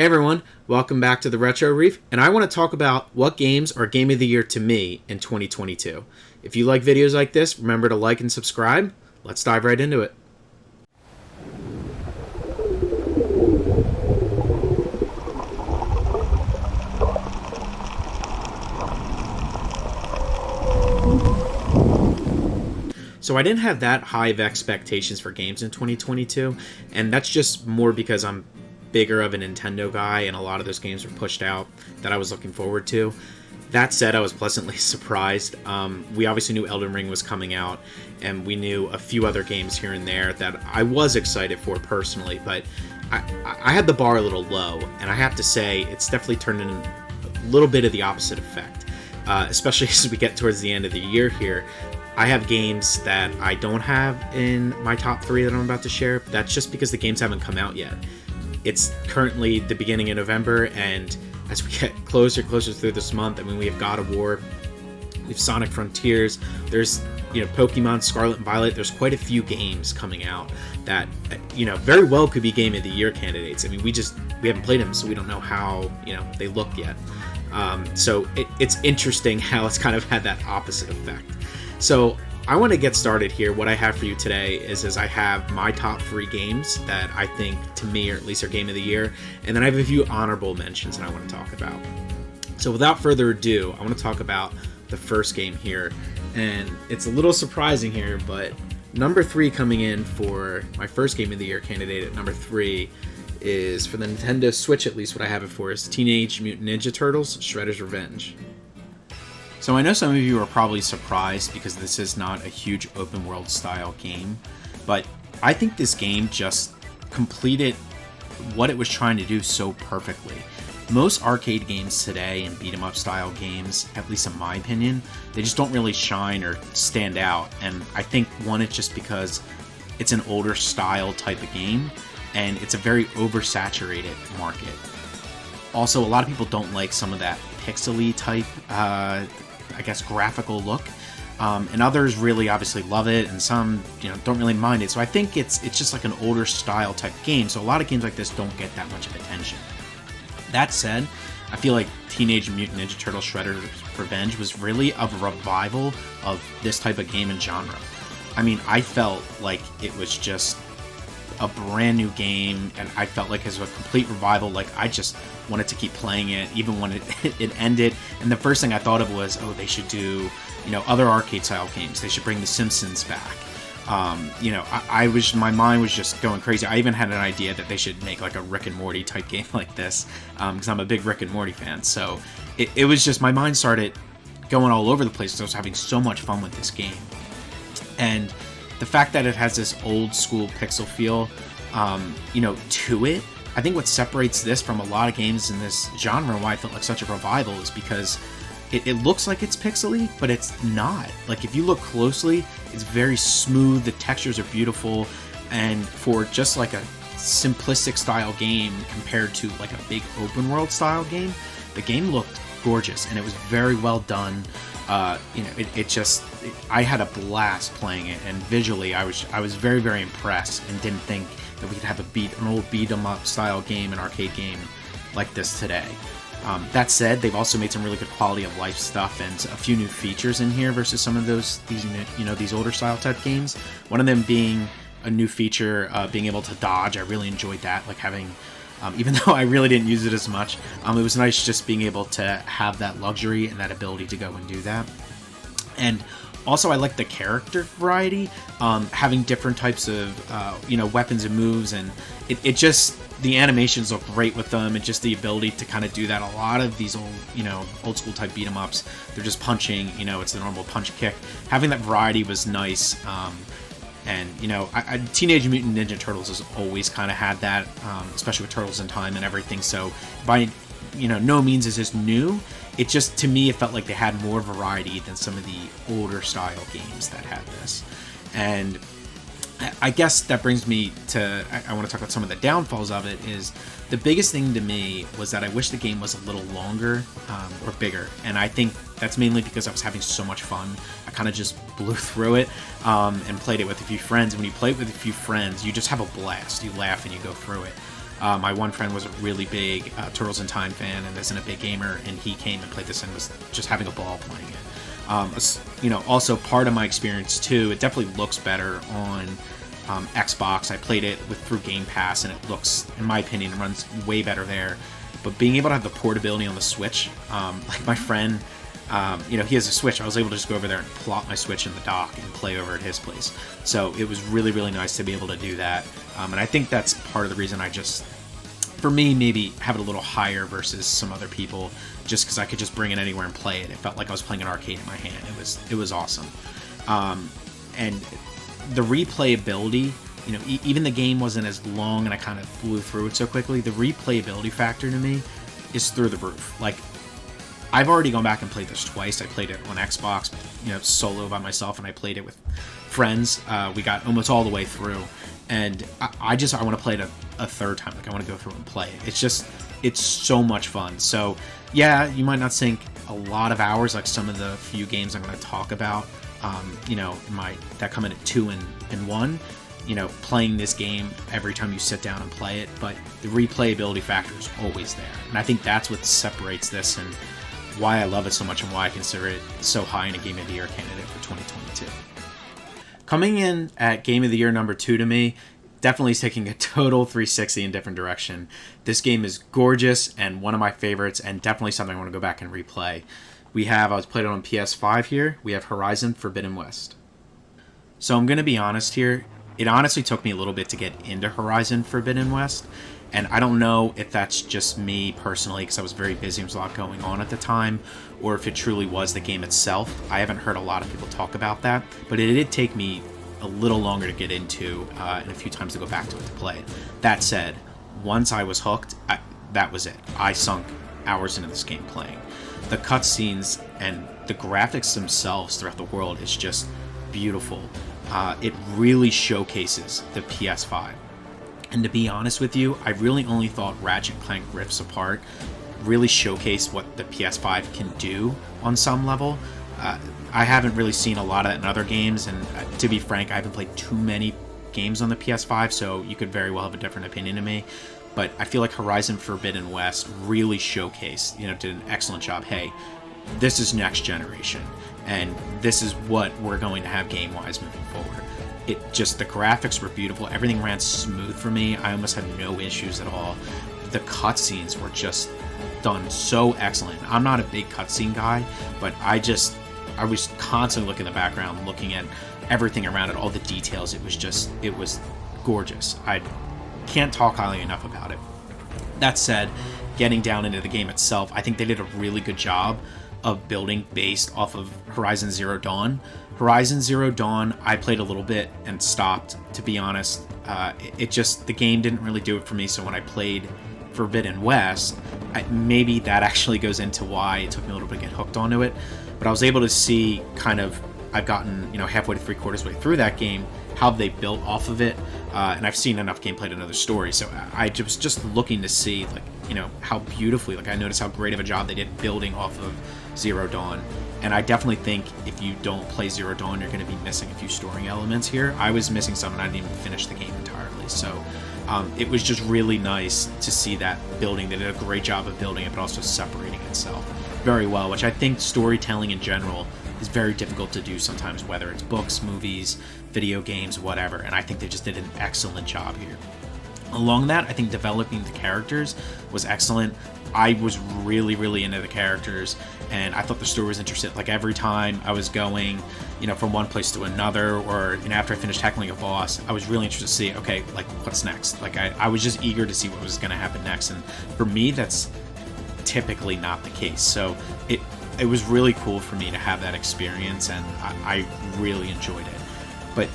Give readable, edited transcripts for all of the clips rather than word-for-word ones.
Hey everyone, welcome back to the Retro Reef, and I want to talk about what games are Game of the Year to me in 2022. If you like videos like this, remember to like and subscribe. Let's dive right into it. So I didn't have that high of expectations for games in 2022, and that's just more because I'm bigger of a Nintendo guy, and a lot of those games were pushed out that I was looking forward to. That said, I was pleasantly surprised. We obviously knew Elden Ring was coming out, and we knew a few other games here and there that I was excited for personally, but I had the bar a little low, and I have to say, it's definitely turned in a little bit of the opposite effect, especially as we get towards the end of the year here. I have games that I don't have in my top 3 that I'm about to share. That's just because the games haven't come out yet. It's currently the beginning of November, and as we get closer through this month, I mean, we have God of War, we have Sonic Frontiers, there's, Pokemon Scarlet and Violet. There's quite a few games coming out that, very well could be Game of the Year candidates. I mean, we haven't played them, so we don't know how, they look yet. So it's interesting how it's kind of had that opposite effect. So I want to get started here. What I have for you today is I have my top 3 games that I think, to me, or at least are Game of the Year, and then I have a few honorable mentions that I want to talk about. So without further ado, I want to talk about the first game here, and it's a little surprising here, but number 3 coming in for my first Game of the Year candidate at number 3 is, for the Nintendo Switch at least, what I have it for is Teenage Mutant Ninja Turtles Shredder's Revenge. So I know some of you are probably surprised because this is not a huge open world style game, but I think this game just completed what it was trying to do so perfectly. Most arcade games today and beat 'em up style games, at least in my opinion, they just don't really shine or stand out, and I think one, it's just because it's an older style type of game and it's a very oversaturated market. Also, a lot of people don't like some of that pixely type graphical look, and others really obviously love it, and some don't really mind it. So I think it's just like an older style type game, so a lot of games like this don't get that much of attention. That said, I feel like Teenage Mutant Ninja Turtles Shredder's Revenge was really a revival of this type of game and genre. I mean, I felt like it was just a brand new game, and I felt like it was a complete revival. Like, I just wanted to keep playing it even when it ended, and the first thing I thought of was, oh, they should do other arcade style games. They should bring The Simpsons back. My mind was just going crazy. I even had an idea that they should make like a Rick and Morty type game like this, because I'm a big Rick and Morty fan. So it was just, my mind started going all over the place because I was having so much fun with this game. And the fact that it has this old school pixel feel, to it, I think what separates this from a lot of games in this genre, why I felt like such a revival, is because it looks like it's pixely, but it's not. Like, if you look closely, it's very smooth, the textures are beautiful, and for just like a simplistic style game compared to like a big open world style game, the game looked gorgeous, and it was very well done. I had a blast playing it, and visually I was very, very impressed, and didn't think that we could have an old beat 'em up style game, an arcade game like this today. That said, they've also made some really good quality of life stuff and a few new features in here versus some of these older style type games. One of them being a new feature, being able to dodge. I really enjoyed that, like having. Even though I really didn't use it as much, it was nice just being able to have that luxury and that ability to go and do that. And also, I like the character variety, having different types of weapons and moves, and it just, the animations look great with them, and just the ability to kind of do that. A lot of these old school type beat 'em ups, they're just punching, it's the normal punch kick. Having that variety was nice. And, Teenage Mutant Ninja Turtles has always kind of had that, especially with Turtles in Time and everything. So by, no means is this new. It just, to me, it felt like they had more variety than some of the older style games that had this. And I guess that brings me to, I want to talk about some of the downfalls of it. Is the biggest thing to me was that I wish the game was a little longer or bigger, and I think that's mainly because I was having so much fun. I kind of just blew through it and played it with a few friends. And when you play it with a few friends, you just have a blast. You laugh and you go through it. My one friend was a really big Turtles in Time fan and isn't a big gamer, and he came and played this and was just having a ball playing it. Also part of my experience too, it definitely looks better on Xbox. I played it through Game Pass, and it looks, in my opinion, runs way better there. But being able to have the portability on the Switch, like my friend, he has a Switch. I was able to just go over there and plop my Switch in the dock and play over at his place. So it was really, really nice to be able to do that. And I think that's part of the reason for me, maybe have it a little higher versus some other people, just because I could just bring it anywhere and play it. It felt like I was playing an arcade in my hand. It was awesome. And the replayability, even the game wasn't as long and I kind of blew through it so quickly. The replayability factor to me is through the roof. Like, I've already gone back and played this twice. I played it on Xbox, solo by myself, and I played it with friends. We got almost all the way through, and I want to play it a third time. Like, I want to go through and play it. It's so much fun. So, yeah, you might not sink a lot of hours like some of the few games I'm going to talk about. That come in at 2 and 1. Playing this game every time you sit down and play it, but the replayability factor is always there, and I think that's what separates this and why I love it so much and why I consider it so high in a Game of the Year candidate for 2022. Coming in at Game of the Year number 2 to me, definitely taking a total 360 in different direction. This game is gorgeous and one of my favorites, and definitely something I want to go back and replay. I was playing it on PS5 here. We have Horizon Forbidden West. So I'm going to be honest here. It honestly took me a little bit to get into Horizon Forbidden West, and I don't know if that's just me personally because I was very busy, there was a lot going on at the time, or if it truly was the game itself. I haven't heard a lot of people talk about that, but it did take me a little longer to get into and a few times to go back to it to play it. That said, once I was hooked, that was it. I sunk hours into this game playing. The cutscenes and the graphics themselves throughout the world is just beautiful. It really showcases the PS5. And to be honest with you, I really only thought Ratchet & Clank Rift Apart really showcased what the PS5 can do on some level. I haven't really seen a lot of that in other games, and to be frank, I haven't played too many games on the PS5, so you could very well have a different opinion of me. But I feel like Horizon Forbidden West really showcased, did an excellent job. Hey, this is next generation, and this is what we're going to have game-wise moving forward. The graphics were beautiful. Everything ran smooth for me. I almost had no issues at all. The cutscenes were just done so excellent. I'm not a big cutscene guy, but I was constantly looking in the background, looking at everything around it, all the details. It was gorgeous. I can't talk highly enough about it. That said, getting down into the game itself, I think they did a really good job of building based off of Horizon Zero Dawn. Horizon Zero Dawn, I played a little bit and stopped, to be honest. The game didn't really do it for me, so when I played Forbidden West, maybe that actually goes into why it took me a little bit to get hooked onto it. But I was able to see I've gotten, halfway to 3/4 way through that game, how they built off of it, and I've seen enough gameplay to know the story. So I was just looking to see, how beautifully, I noticed how great of a job they did building off of Zero Dawn. And I definitely think if you don't play Zero Dawn, you're going to be missing a few story elements here. I was missing some, and I didn't even finish the game entirely. So it was just really nice to see that building. They did a great job of building it, but also separating itself very well, which I think storytelling in general is very difficult to do sometimes, whether it's books, movies, video games, whatever. And I think they just did an excellent job here. Along that, I think developing the characters was excellent. I was really, really into the characters, and I thought the story was interesting. Every time I was going, from one place to another, or, after I finished tackling a boss, I was really interested to see, okay, what's next? I was just eager to see what was going to happen next, and for me, that's typically not the case. So it was really cool for me to have that experience, and I really enjoyed it. But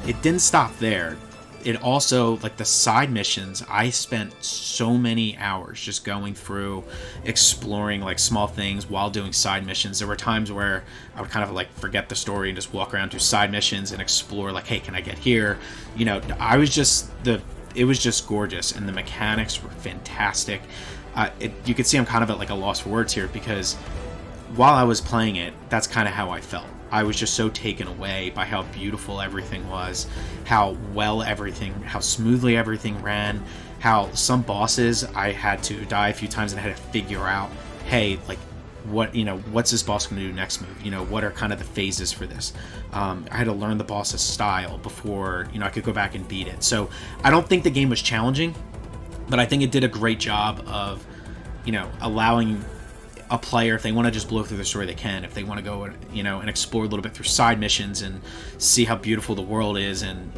it didn't stop there. It also, the side missions, I spent so many hours just going through, exploring, small things while doing side missions. There were times where I would kind of, forget the story and just walk around, do side missions and explore, hey, can I get here? It was just gorgeous, and the mechanics were fantastic. You could see I'm kind of at, a loss for words here, because while I was playing it, that's kind of how I felt. I was just so taken away by how beautiful everything was, how smoothly everything ran, how some bosses I had to die a few times and I had to figure out, hey, like, what's this boss going to do next move? What are kind of the phases for this? I had to learn the boss's style before, I could go back and beat it. So I don't think the game was challenging, but I think it did a great job of, allowing a player, if they want to just blow through the story, they can. If they want to go, and explore a little bit through side missions and see how beautiful the world is and,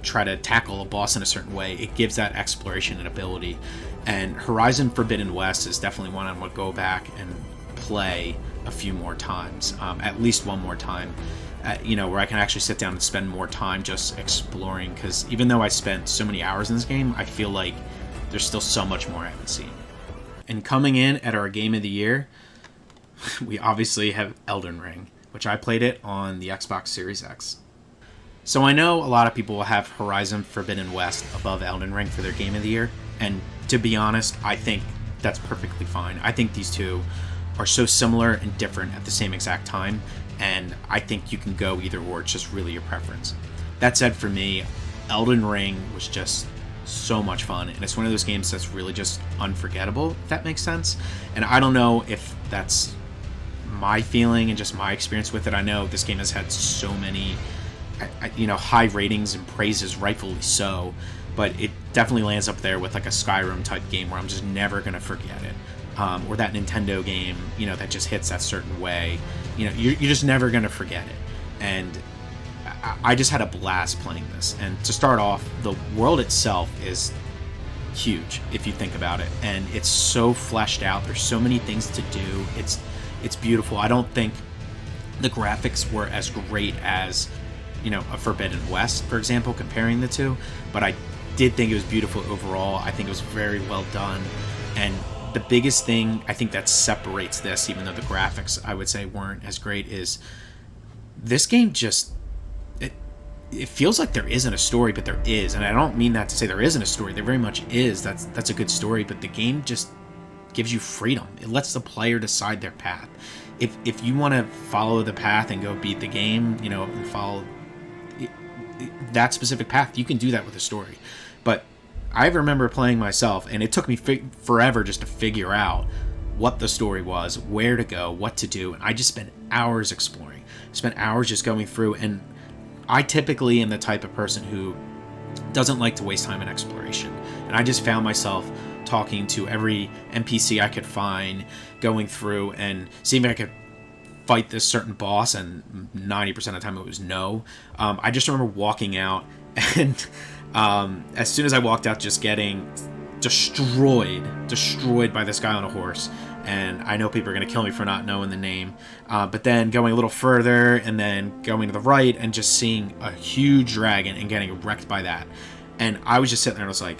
try to tackle a boss in a certain way, it gives that exploration and ability. And Horizon Forbidden West is definitely one I would go back and play a few more times, at least one more time, where I can actually sit down and spend more time just exploring, because even though I spent so many hours in this game, I feel like there's still so much more I haven't seen. And coming in at our game of the year, we obviously have Elden Ring, which I played it on the Xbox Series X. So I know a lot of people will have Horizon Forbidden West above Elden Ring for their game of the year, and to be honest, I think that's perfectly fine. I think these two are so similar and different at the same exact time, and I think you can go either or. It's just really your preference. That said, for me, Elden Ring was just so much fun, and it's one of those games that's really just unforgettable, if that makes sense. And I don't know if that's my feeling and just my experience with it. I know this game has had so many high ratings and praises, rightfully so, but it definitely lands up there with like a Skyrim type game where I'm just never gonna forget it. Or that Nintendo game, that just hits that certain way. You're just never going to forget it. And I just had a blast playing this. And to start off, the world itself is huge, if you think about it. And it's so fleshed out. There's so many things to do. It's beautiful. I don't think the graphics were as great as, a Forbidden West, for example, comparing the two. But I did think it was beautiful overall. I think it was very well done. And the biggest thing I think that separates this, even though the graphics I would say weren't as great, is this game just it feels like there isn't a story, but there is. And I don't mean that to say there isn't a story. There very much is. That's a good story, but the game just gives you freedom. It lets the player decide their path. If you want to follow the path and go beat the game, and follow that specific path, you can do that with a story. But I remember playing myself, and it took me forever just to figure out what the story was, where to go, what to do, and I just spent hours exploring. Spent hours just going through, and I typically am the type of person who doesn't like to waste time in exploration. And I just found myself talking to every NPC I could find, going through and seeing if I could fight this certain boss, and 90% of the time it was no. I just remember walking out and as soon as I walked out, just getting destroyed by this guy on a horse. And I know people are going to kill me for not knowing the name. But then going a little further and then going to the right and just seeing a huge dragon and getting wrecked by that. And I was just sitting there and I was like,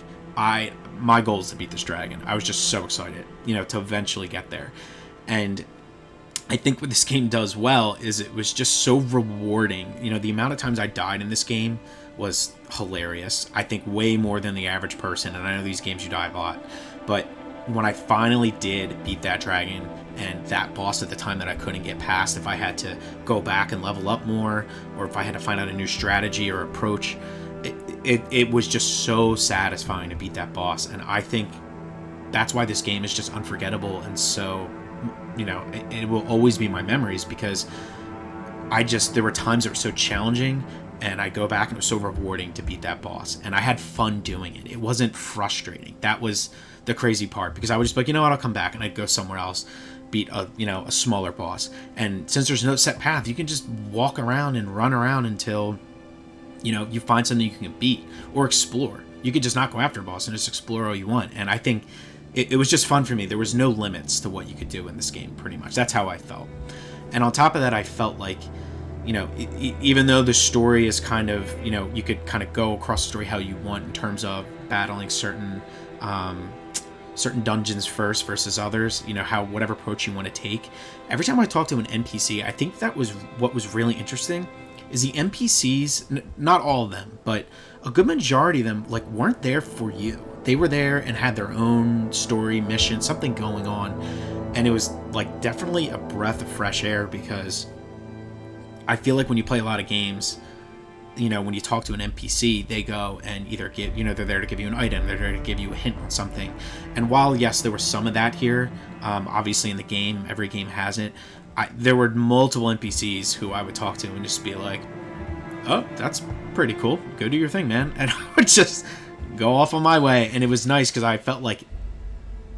my goal is to beat this dragon. I was just so excited, to eventually get there. And I think what this game does well is it was just so rewarding. The amount of times I died in this game was hilarious. I think way more than the average person, and I know these games you die a lot, but when I finally did beat that dragon and that boss at the time that I couldn't get past, if I had to go back and level up more, or if I had to find out a new strategy or approach, it was just so satisfying to beat that boss. And I think that's why this game is just unforgettable, and so it will always be in my memories, because there were times that were so challenging, and I go back and it was so rewarding to beat that boss, and I had fun doing it. It wasn't frustrating. That was the crazy part, because I would just be like, I'll come back, and I'd go somewhere else, beat a smaller boss. And since there's no set path, you can just walk around and run around until you find something you can beat or explore. You could just not go after a boss and just explore all you want. And I think it was just fun for me. There was no limits to what you could do in this game, pretty much. That's how I felt. And on top of that, I felt like even though the story is kind of, you could kind of go across the story how you want in terms of battling certain dungeons first versus others, how whatever approach you want to take. Every time I talk to an NPC, I think that was what was really interesting, is the NPCs, not all of them, but a good majority of them, weren't there for you. They were there and had their own story, mission, something going on. And it was, definitely a breath of fresh air, because I feel like when you play a lot of games, you know, when you talk to an NPC, they go and either give, you know, they're there to give you an item, they're there to give you a hint on something. And while, yes, there was some of that here, obviously in the game, every game has it, there were multiple NPCs who I would talk to and just be like, oh, that's pretty cool, go do your thing, man. And I would just go off on my way. And it was nice because I felt like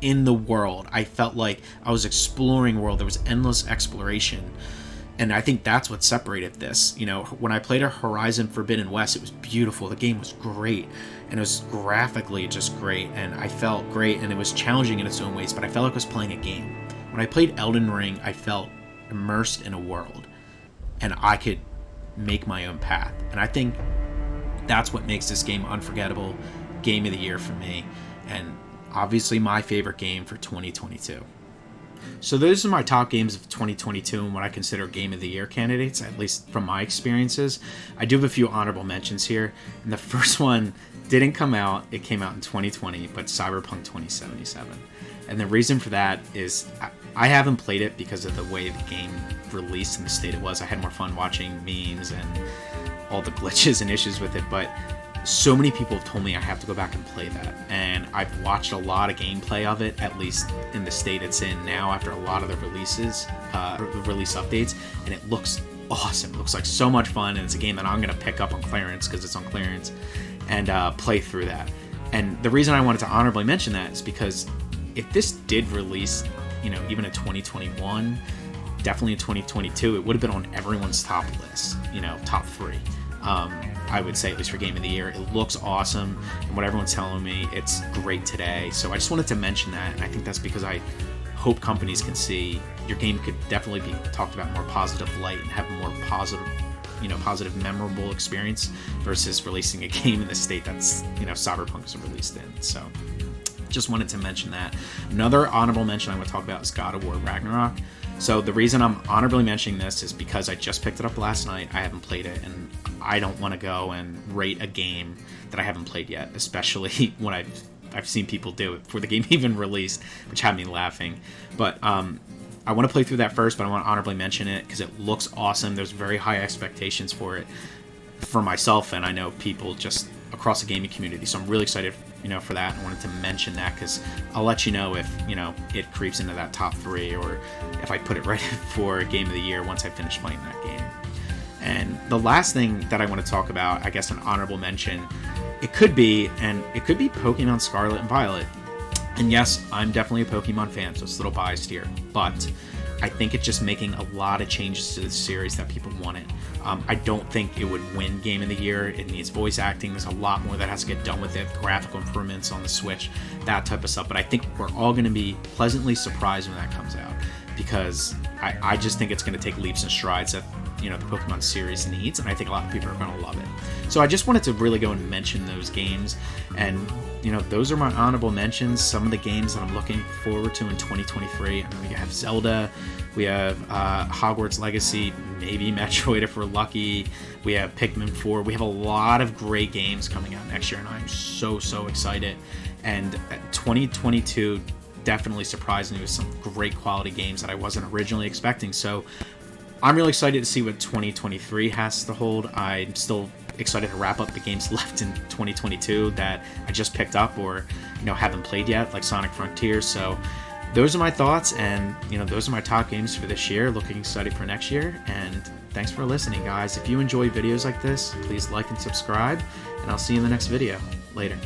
in the world, I felt like I was exploring the world. There was endless exploration. And I think that's what separated this. You know, when I played a Horizon Forbidden West, it was beautiful. The game was great. And it was graphically just great. And I felt great. And it was challenging in its own ways. But I felt like I was playing a game. When I played Elden Ring, I felt immersed in a world. And I could make my own path. And I think that's what makes this game unforgettable. Game of the year for me. And obviously my favorite game for 2022. So those are my top games of 2022 and what I consider Game of the Year candidates, at least from my experiences. I do have a few honorable mentions here. And the first one didn't come out. It came out in 2020, but Cyberpunk 2077. And the reason for that is I haven't played it because of the way the game released and the state it was. I had more fun watching memes and all the glitches and issues with it, but so many people have told me I have to go back and play that, and I've watched a lot of gameplay of it, at least in the state it's in now after a lot of the releases, release updates, and it looks awesome. It looks like so much fun, and it's a game that I'm going to pick up on clearance because it's on clearance and play through that. And the reason I wanted to honorably mention that is because if this did release, you know, even in 2021, definitely in 2022, it would have been on everyone's top list, you know, top 3. I would say, at least for Game of the Year. It looks awesome, and what everyone's telling me, it's great today. So I just wanted to mention that, and I think that's because I hope companies can see your game could definitely be talked about in more positive light and have a more positive, you know, positive, memorable experience versus releasing a game in the state that's, you know, Cyberpunk is released in. So just wanted to mention that. Another honorable mention I want to talk about is God of War Ragnarok. So the reason I'm honorably mentioning this is because I just picked it up last night. I haven't played it, and I don't want to go and rate a game that I haven't played yet, especially when I've seen people do it before the game even released, which had me laughing. But I want to play through that first, but I want to honorably mention it because it looks awesome. There's very high expectations for it for myself, and I know people just across the gaming community. So I'm really excited, you know, for that. I wanted to mention that because I'll let you know if, you know, it creeps into that top 3 or if I put it right for Game of the Year once I finish playing that game. And the last thing that I want to talk about, I guess an honorable mention, it could be Pokemon Scarlet and Violet. And yes, I'm definitely a Pokemon fan, so it's a little biased here, but I think it's just making a lot of changes to the series that people wanted. I don't think it would win Game of the Year. It needs voice acting. There's a lot more that has to get done with it. Graphical improvements on the Switch, that type of stuff. But I think we're all going to be pleasantly surprised when that comes out because I just think it's going to take leaps and strides that, you know, the Pokemon series needs, and I think a lot of people are going to love it. So I just wanted to really go and mention those games, and, you know, those are my honorable mentions. Some of the games that I'm looking forward to in 2023. I mean, we have Zelda, we have Hogwarts Legacy, maybe Metroid if we're lucky. We have Pikmin 4. We have a lot of great games coming out next year, and I'm so excited. And 2022 definitely surprised me with some great quality games that I wasn't originally expecting. So I'm really excited to see what 2023 has to hold. I'm still excited to wrap up the games left in 2022 that I just picked up or, you know, haven't played yet, like Sonic Frontiers. So those are my thoughts, and, you know, those are my top games for this year. Looking excited for next year, and thanks for listening, guys. If you enjoy videos like this, please like and subscribe, and I'll see you in the next video. Later.